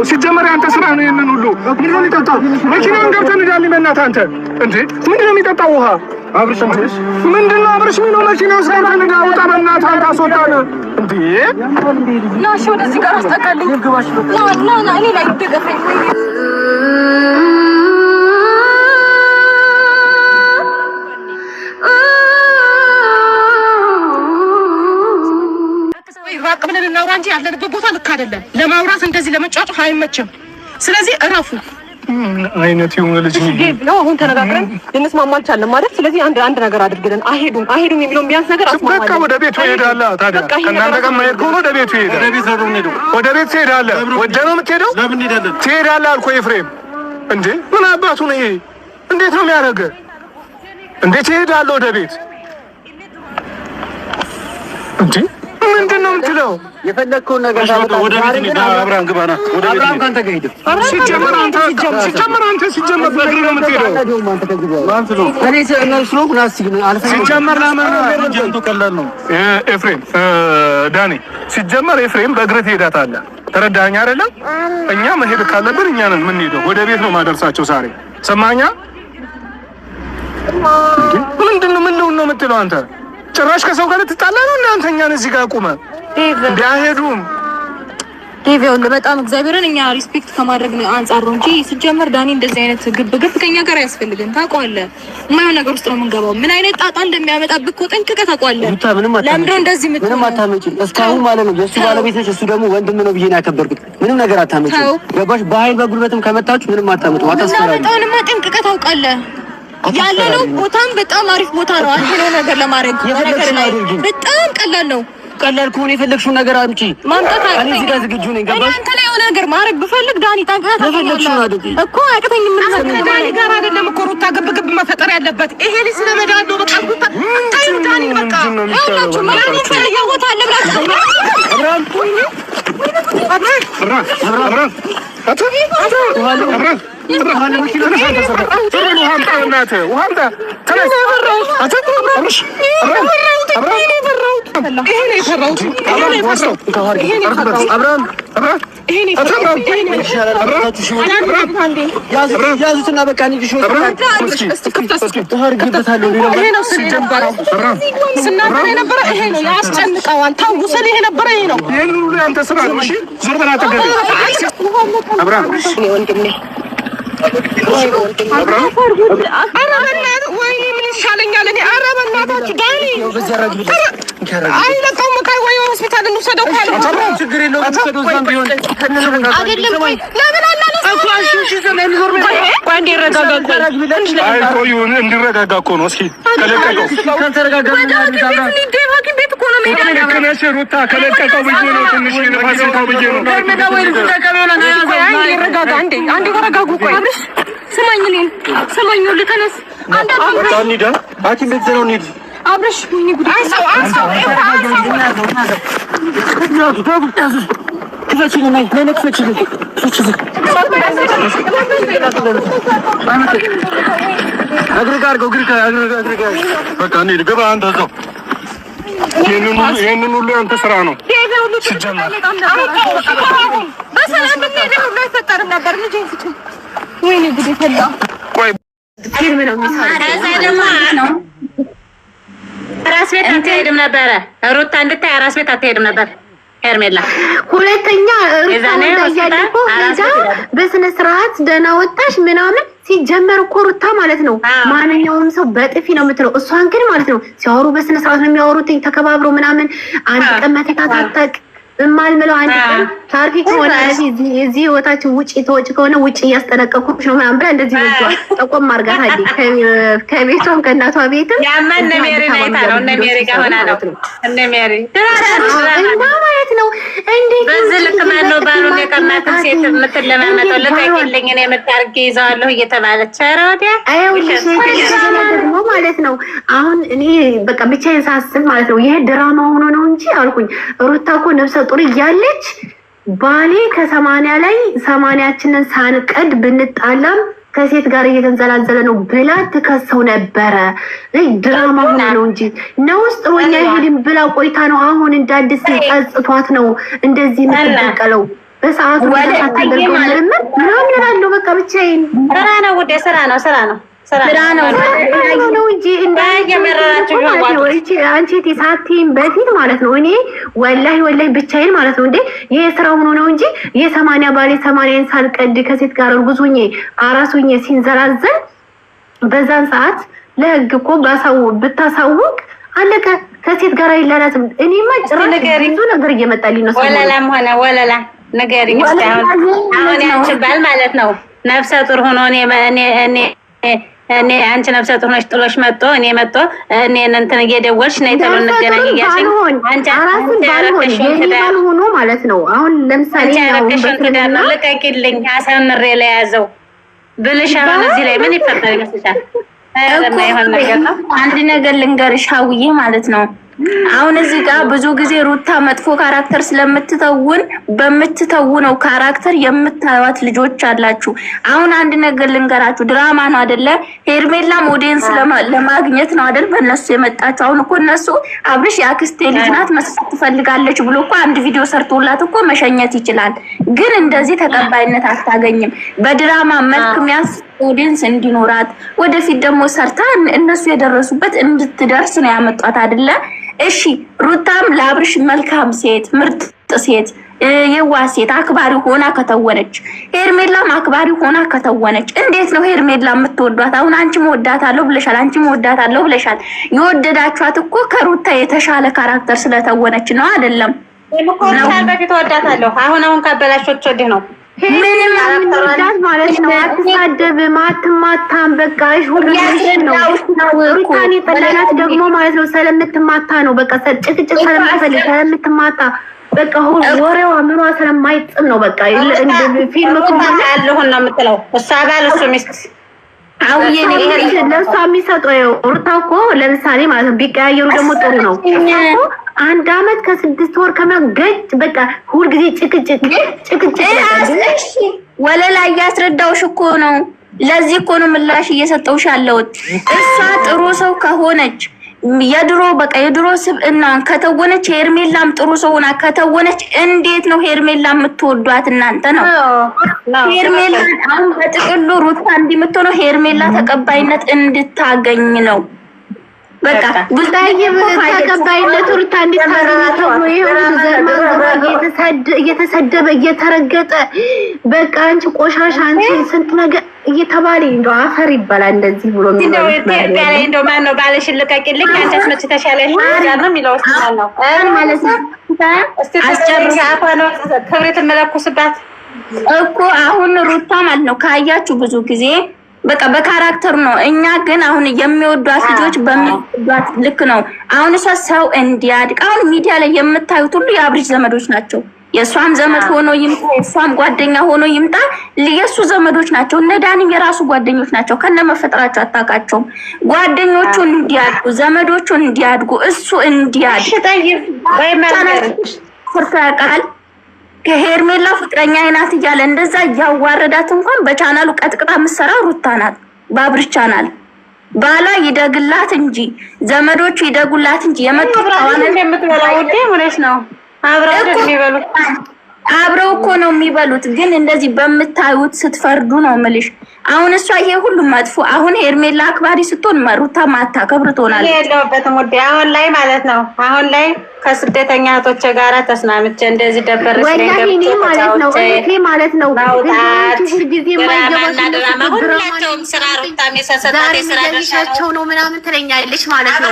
ሲጀመር አንተ ስራ ነው የነን ሁሉ ምንድነው የሚጠጣው? መኪናውን ገብተን እንዳለ መናታ አንተ እንዴ ምንድነው የሚጠጣው? ውሃ አብርሽ ምንድነው አብርሽ ምን ነው መኪናው ሳይሆን እንዳውጣ በእናትህ አንተ አስወጣና እንዴ ናሽ ወደዚህ ጋር አስጠቃልኝ ና እኔ ላይ ይደገፈኝ ብለን እናውራ እንጂ ያለንበት ቦታ ልክ አይደለም። ለማውራት እንደዚህ ለመጫጫህ አይመችም። ስለዚህ እረፉ። አይነት የሆነ ልጅ ነው። አሁን ተነጋግረን ልንስማማ አልቻለም ማለት። ስለዚህ አንድ ነገር አድርገን አይሄዱም የሚለውን ቢያንስ ነገር አስማማኝ። በቃ ወደ ቤቱ ሄዳለህ። ታዲያ ከእናንተ ጋር ማየት ከሆነ ወደ ቤቱ ሄዳለህ። ወደ ቤት ትሄዳለህ። ወደ ነው የምትሄደው? ለምን እንሄዳለን? ትሄዳለህ አልኩህ ኤፍሬም። እንዴ ምን አባቱ ነው ይሄ? እንዴት ነው የሚያደርገው? እንዴት ትሄዳለህ ወደ ቤት? እንዴ ምንድነው የምትለው? የፈለግከውን ነገር ወደ ቤት ነው። አብርሃም ግባና ወደ ቤት። አብርሃም ካንተ ጋር ሂድ። ሲጀመር አንተ በእግር ነው የምትሄደው። እኔ ስለነሱ ነው ሲጀመር ለማንኛውም ቀላል ነው። ኤፍሬም ዳኒ ሲጀመር ኤፍሬም በእግር ትሄዳታለህ። ተረዳኸኝ አይደለም? እኛ መሄድ ካለብን እኛ ነን የምንሄደው። ወደ ቤት ነው ማደርሳቸው። ዛሬ ሰማኛ? ምንድነው ምን ነው የምትለው አንተ? ጭራሽ ከሰው ጋር ልትጣላ ነው እና አንተኛን እዚህ ጋር ቆመ እንዳይሄዱም ዴቪው በጣም እግዚአብሔርን እኛ ሪስፔክት ከማድረግ አንፃር ነው እንጂ ሲጀመር ዳኒ እንደዚህ አይነት ግብ ከኛ ጋር ያስፈልገን ታውቀዋለህ። የማይሆን ነገር ውስጥ ነው የምንገባው። ምን አይነት ጣጣ እንደሚያመጣብህ እኮ ጠንቅቀህ ታውቀዋለህ። ለምንድነው እንደዚህ ምንም አታመጪም እስካሁን ማለት ነው። የእሱ ባለቤት ነች፣ እሱ ደግሞ ወንድም ነው ብዬ ነው ያከበርኩት። ምንም ነገር አታመጪም። ገባሽ? በኃይል በጉልበትም ከመጣችሁ ምንም አታመጡ። አታስፈራሪ። በጣም ጠንቅቀህ ታውቃለህ። ያለነው ቦታም በጣም አሪፍ ቦታ ነው። አንተ ነው ነገር ለማድረግ በጣም ቀላል ነው። ቀላል ከሆነ የፈለግሽው ነገር አምጪ ማምጣት እኔ እዚህ ጋር ዝግጁ ነኝ። ገባሽ? አንተ ላይ የሆነ ነገር ማድረግ ብፈልግ ዳኒ ጠንቅቀህ ታውቃለህ እኮ አቅተኝ ምን ዳኒ ጋር አይደለም እኮ ሩታ ግብ መፈጠር ያለበት ይሄ ልጅ ስለመዳን ነው። በቃ ሩታ ታዩ ዳኒ በቃ ያላችሁ ማን ይፈልጋው ቦታ አለ ብላችሁ ያዙትና በቃ ወይኔ ምን ይሻለኛል እኔ? ኧረ በእናታችሁ ዳኒ አይለቀውም። ወይ ሆስፒታል እንውሰደው ካለ ችግር የለውም። አይደለም ወይ ለምን እንዲረጋጋ እኮ ነው። እስኪ ከለቀቀው ሩታ ከለቀቀው ብዬ ነው ትንሽ ነፋስካው ብዬ ነው። አንዴ ተረጋጉ። ቆይ አብርሽ ስማኝ፣ እኔን ስማኝ። ልተነስ ሐኪም ቤት ነው እንሂድ። አብርሽ ምን ጉድ ይሄንን ሁሉ አንተ ስራ ነው ሲጀመር። በሰላም ብንሄድ ሁሉ አይፈጠርም ነበር። ልጅ ወይኔ ጉድ ፈላ። ቆይ ፊልም ነው የሚሰራው። ራስ ቤት አትሄድም ነበረ ሩታ እንድታይ ራስ ቤት አትሄድም ነበር ሄርሜላ። ሁለተኛ ሩታ በስነ ስርዓት ደህና ወጣሽ ምናምን ሲጀመር እኮ ሩታ ማለት ነው ማንኛውም ሰው በጥፊ ነው የምትለው። እሷን ግን ማለት ነው ሲያወሩ በስነ ስርዓት ነው የሚያወሩት፣ ተከባብሮ ምናምን አንድ ቀን መተታታቅ እማልምለው አንድ ቀን ታርፊ ከሆነ እዚህ ህይወታችን ውጪ ተወጪ ከሆነ ውጪ እያስጠነቀቅኩሽ ነው ምናምን ብላ እንደዚህ ወጥቷል። ጠቆም አድርጋት አዲ ከቤቷም ከእናቷ ቤትም ያማን ሜሪ ናይታ ነው እነ ሜሪ ጋር ሆና ነው እነ ሜሪ እና ማለት ነው እንዴ በዚህ ልክ ማን ነው ባሉን የቀማት ሴት የምትለማመጠው ለታይልኝ እኔ የምታርጊ ይዘዋለሁ እየተባለች አራዲያ አይውልሽ ደግሞ ማለት ነው። አሁን እኔ በቃ ብቻዬን ሳስብ ማለት ነው ይሄ ድራማ ሆኖ ነው እንጂ አልኩኝ ሩታ እኮ ነፍሰ ጡር እያለች ባሌ ከ80 ላይ 80ያችንን ሳንቀድ ብንጣላም ከሴት ጋር እየተንዘላዘለ ነው ብላ ትከሰው ነበረ። ድራማ ሆኖ ነው እንጂ ነው ውስጥ ሆኛ ይሄድን ብላ ቆይታ ነው አሁን እንዳዲስ ጸጽቷት ነው እንደዚህ የምትበቀለው። በሰዓቱ ወደ ታደርገው ምንም ያለው በቃ ብቻዬን ስራ ነው ወደ ስራ ነው ስራ ነው እንጂ እንደየመረራችሁ አንቺ ቲሳቲም በፊት ማለት ነው እኔ ወላሂ ብቻዬን ማለት ነው እንዴ ይሄ ስራ ሆኖ ነው እንጂ የ80 ባሌ 80ን ሳልቀድ ከሴት ጋር እርጉዝ ሆኜ አራስ ሆኜ ሲንዘላዘል በዛን ሰዓት ለህግ እኮ ብታሳውቅ አለቀ። ከሴት ጋር አይላላትም። እኔማ ጭራሽ ብዙ ነገር እየመጣልኝ ነው። ወለላም ሆነ ወለላ ነገር ይመስላል። አሁን ያንቺ ባል ማለት ነው ነፍሰ ጡር ሆኖ እኔ አንቺ ነፍሰ ጡር ነሽ ጥሎሽ መጥቶ እኔ መጥቶ እኔ እንትን እየደወልሽ ነይ ተሎ እንገናኝ እያልሽኝ አንቺ ባል ሆኖ ማለት ነው። አሁን ለምሳሌ ያረከሽን ትዳር ነው ልቀቂልኝ አሳምሬ ለያዘው ብልሽ አሁን እዚህ ላይ ምን ይፈጠር ይመስልሻል? አንድ ነገር ልንገርሽ ሀውዬ ማለት ነው። አሁን እዚህ ጋር ብዙ ጊዜ ሩታ መጥፎ ካራክተር ስለምትተውን በምትተውነው ካራክተር የምታዩት ልጆች አላችሁ። አሁን አንድ ነገር ልንገራችሁ፣ ድራማ ነው አይደለ? ሄርሜላ ኦዲየንስ ለማግኘት ነው አይደል በእነሱ የመጣችሁ። አሁን እኮ እነሱ አብርሽ የአክስቴ ልጅ ናት መስጠት ትፈልጋለች ብሎ እኮ አንድ ቪዲዮ ሰርቶላት እኮ መሸኘት ይችላል። ግን እንደዚህ ተቀባይነት አታገኝም። በድራማ መልክ ሚያስ ኦዲየንስ እንዲኖራት ወደፊት ደግሞ ሰርታ እነሱ የደረሱበት እንድትደርስ ነው ያመጣት አይደለ? እሺ ሩታም ለአብርሽ መልካም ሴት፣ ምርጥ ሴት፣ የዋህ ሴት፣ አክባሪ ሆና ከተወነች፣ ሄርሜላም አክባሪ ሆና ከተወነች፣ እንዴት ነው ሄርሜላ የምትወዷት? አሁን አንቺ መወዳታለሁ ብለሻል፣ አንቺ መወዳታለሁ ብለሻል። የወደዳችኋት እኮ ከሩታ የተሻለ ካራክተር ስለተወነች ነው አይደለም? በፊት ወዳታለሁ። አሁን ካበላሾች ወዲህ ነው ምንም ወዳት ማለት ነው። አትሳደብም፣ አትማታም። በቃ ሁሉ ነው ሩታኔ ጠላላት ደግሞ ማለት ነው ስለምትማታ ነው። በቃ ጭቅጭቅ ስለምትማታ በቃ ወሬዋ ምኗ ስለማይጥም ነው። በቃ ፊልም ከሆነ ያለሁን ነው የምትለው እሷ ባል እሱ ሚስት አውዬ ለእሷ የሚሰጠው ሩታ እኮ ለምሳሌ ማለት ነው ቢቀያየሩ ደግሞ ጥሩ ነው። አንድ አመት ከ6 ወር ከመገጭ በቃ ሁልጊዜ ጭቅጭቅ ወለላ እያስረዳውሽ እኮ ነው። ለዚህ እኮ ነው ምላሽ እየሰጠውሽ ያለሁት። እሷ ጥሩ ሰው ከሆነች የድሮ ስብዕናን ከተወነች ሄርሜላም ጥሩ ሰው ሆና ከተወነች እንዴት ነው ሄርሜላ የምትወዷት እናንተ ነው? ሄርሜላ አሁን በጥቅሉ ሩታ እንዲምትሆነው ሄርሜላ ተቀባይነት እንድታገኝ ነው። በቃ ተቀባይነት ሩታ እንድታገኝ ነው። እየተሰደበ እየተረገጠ በቃ አንቺ ቆሻሻ አንቺ ስንት ነገር እየተባለ እንደው አፈር ይባላል እንደዚህ ብሎ እንደው ማን ነው ባለሽ ልቀቂልኝ አንቺስ መች ተሻለሽ ነው የሚለው ነው ማለት ነው። አስጨርሽ አፋነው ክብሪት መለኩስባት እኮ አሁን ሩታ ማለት ነው ካያችሁ ብዙ ጊዜ በቃ በካራክተር ነው። እኛ ግን አሁን የሚወዷት ልጆች በሚወዷት ልክ ነው። አሁን እሷ ሰው እንዲያድግ አሁን ሚዲያ ላይ የምታዩት ሁሉ የአብርሽ ዘመዶች ናቸው። የሷም ዘመድ ሆኖ ይምጣ፣ የሷም ጓደኛ ሆኖ ይምጣ፣ የሱ ዘመዶች ናቸው። እነ ዳኒም የራሱ ጓደኞች ናቸው። ከነመፈጠራቸው አታውቃቸውም። ጓደኞቹ እንዲያድጉ፣ ዘመዶቹ እንዲያድጉ፣ እሱ እንዲያድግ ያውቃል። ከሄርሜላ ፍቅረኛ አይናት እያለ እንደዛ እያዋረዳት እንኳን በቻናሉ ቀጥቅጣ የምትሰራው ሩታ ናት። በአብርሽ ቻናል ባላ ይደግላት እንጂ ዘመዶቹ ይደጉላት እንጂ የመጡት ታዋለን የምትበላው ወዴት ነው? አብረው እኮ ነው የሚበሉት። ግን እንደዚህ በምታዩት ስትፈርዱ ነው የምልሽ። አሁን እሷ ይሄ ሁሉ መጥፎ አሁን ሄርሜላ አክባሪ ስትሆን ሩታ ማታከብር ትሆናለች። የለውበትም ወዴ አሁን ላይ ማለት ነው። አሁን ላይ ከስደተኛ እህቶቼ ጋራ ተስማምቼ እንደዚህ ደበረች ማለት ነው። እኔ ማለት ነው ሁልጊዜ ሁላቸውም ስራ ሩታ በጣም የሰሰታት የስራ ድርሻቸው ነው ምናምን ትለኛለች ማለት ነው።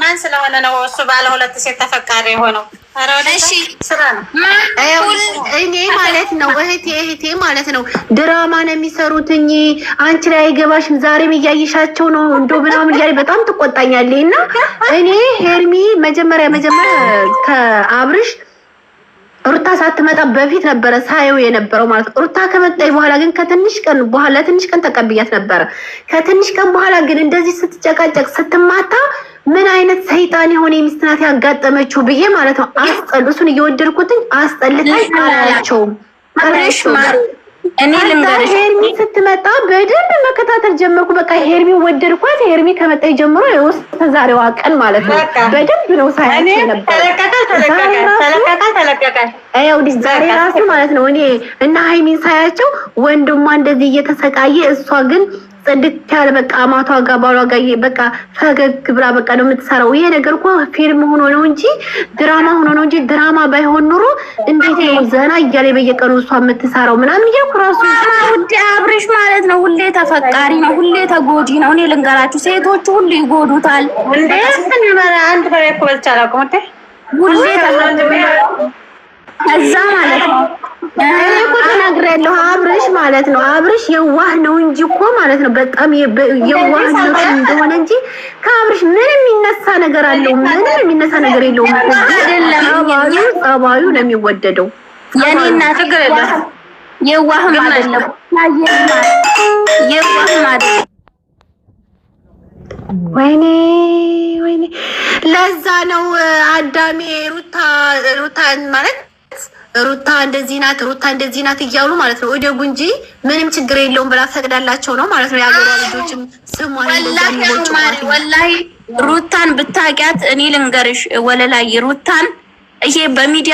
ማን ስለሆነ ነው እሱ ባለ 2 ሴት ተፈቃሪ የሆነው? እሺ ስራ ነው እኔ ማለት ነው እህቴ ማለት ነው ድራማ ነው የሚሰሩትኝ። አንቺ ላይ አይገባሽም። ዛሬም እያየሻቸው ነው እንደው ምናምን እያለ በጣም ትቆጣኛለች። እና እኔ ሄርሚ መጀመሪያ ከአብርሽ ሩታ ሳትመጣ በፊት ነበረ ሳየው የነበረው ማለት ነው። ሩታ ከመጣይ በኋላ ግን ከትንሽ ቀን ተቀብያት ነበረ። ከትንሽ ቀን በኋላ ግን እንደዚህ ስትጨቃጨቅ ስትማታ ምን አይነት ሰይጣን የሆነ ሚስት ናት ያጋጠመችው ብዬ ማለት ነው። እሱን እየወደድኩትኝ አስጠልታኝ አላያቸውም። እኔ ልንገርሽ ሄርሚ ስትመጣ በደንብ መከታተል ጀመርኩ። በቃ ሄርሚ ወደድኳት። ሄርሚ ከመጣይ ጀምሮ የውስጥ ዛሬዋ ቀን ማለት ነው በደንብ ነው ሳያቸው ነበር። ዛሬ ራሱ ማለት ነው እኔ እና ሃይሚን ሳያቸው ወንድሟ እንደዚህ እየተሰቃየ እሷ ግን ጽድት ያለ በቃ አማቷ ጋር ባሏ ጋር በቃ ፈገግ ብላ በቃ ነው የምትሰራው። ይሄ ነገር እኮ ፊልም ሆኖ ነው እንጂ ድራማ ሆኖ ነው እንጂ ድራማ ባይሆን ኑሮ እንዴት ነው ዘና እያለ በየቀኑ እሷ የምትሰራው ምናምን እያልኩ ራሱ ውድ አብርሽ ማለት ነው ሁሌ ተፈቃሪ ነው፣ ሁሌ ተጎጂ ነው። እኔ ልንገራችሁ ሴቶቹ ሁሌ ይጎዱታል። እንዴ አንድ ፍሬ እኮ በልቼ አላውቅም። ሁሌ እዛ ማለት ነው እኔ እኮ ተናግሬያለሁ። አብርሽ ማለት ነው አብርሽ የዋህ ነው እንጂ እኮ ማለት ነው በጣም የዋህ ነው እንደሆነ እንጂ ከአብርሽ ምንም የሚነሳ ነገር አለው? ምንም የሚነሳ ነገር የለውም። ጸባዩ ነው የሚወደደው። የኔ እናት የዋህም አይደለም የዋህም አይደለም። ወይኔ ለዛ ነው አዳሜ ሩታ ማለት ሩታ እንደዚህ ናት እያሉ ማለት ነው ወደጉ እንጂ ምንም ችግር የለውም ብላ ፈቅዳላቸው ነው ማለት ነው። ያገሯ ልጆችም ስሟን ወላሂ ሩታን ብታውቂያት እኔ ልንገርሽ ወለላይ ሩታን ይሄ በሚዲያ